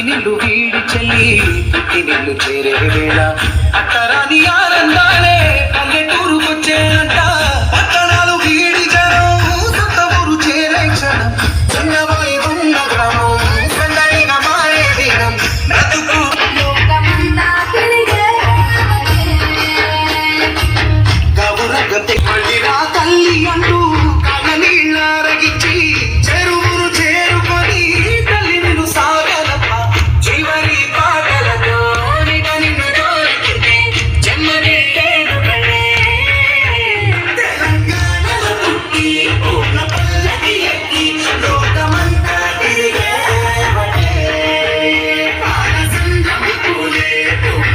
నిల్లు వీడి చెల్లి పుట్టి నిల్లు చేరే వేళ అట్టరాని ఆనందాలే పల్లెటూరుకొచ్చేనంట పట్టణాలు వీడి జనం సొంత ఊరు చేరే క్షణం చిన్నబాయి ఉన్న గ్రామం సందడిగా మారే దినం బ్రతుకు గౌరగతి మళ్ళీరా తల్లి అంటూ కళ్ళ నీళ్ళ రగిచ్చి చెరువును చేరుకొని తల్లి నిన్ను సాగలప్ప చివరి పాటలతో నిన్ను కోరుకుంటే జన్మనెట్టేను కళ్ళే తెలంగాణలో పుట్టి పూల పల్లకి ఎక్కి లోకమంతా తిరిగేవటే పాలసంద్రము పూలే పూల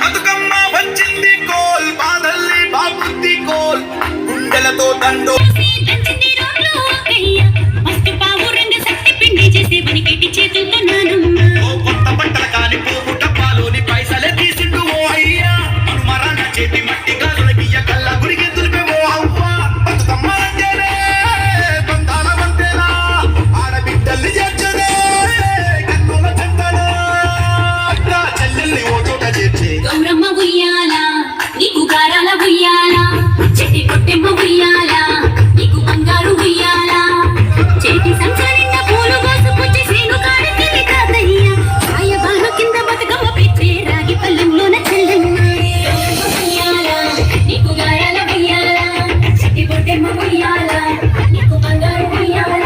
బతుకమ్మ వచ్చింది కోల్ బాధల్లి బాబుద్ది కోల్ గుండెలతో దండో కొత్త బట్టల కాని పోగు డబ్బాలోని పైసలే తీసిండు ఓ అయ్యా మరాణ చేతి మట్టి గాజుల బియ్య కళ్ళ గురికి తులిపే ఓ అవ్వ బతుకమ్మ అంటేనే బంధాల వంతేనా ఆడబిడ్డల్ని చేర్చనే కన్నుల చెందనే అక్క చెల్లెల్ని ఓ చోట చేర్చే గౌరమ్మ ఉయ్యాల నీకు గారాల ఉయ్యాల చెట్టి కొట్టెమ్మ ఉయ్యాల నీకు బంగారు ఉయ్యాల చేతి సంసారింద పూలు కోసుకొచ్చి శ్రీను కాడకెళ్ళి తాతయ్య సాయబాను కింద బతుకమ్మ పెట్టే రాగి పల్లెంలోన చెల్లెమ్మ ఉయ్యాల నీకు గారాల ఉయ్యాల చెట్టి కొట్టెమ్మ ఉయ్యాల నీకు బంగారు ఉయ్యాల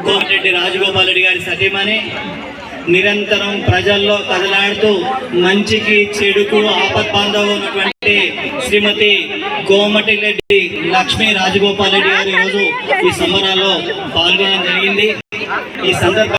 కోమటిరెడ్డి రాజగోపాల్ రెడ్డి గారి సతీమణి నిరంతరం ప్రజల్లో కదలాడుతూ మంచికి చెడుకు ఆపద్బాంధవ ఉన్నటువంటి శ్రీమతి కోమటిరెడ్డి లక్ష్మీ రాజగోపాల్ రెడ్డి గారు ఈరోజు ఈ సంబరాల్లో పాల్గొనడం జరిగింది. ఈ సందర్భంగా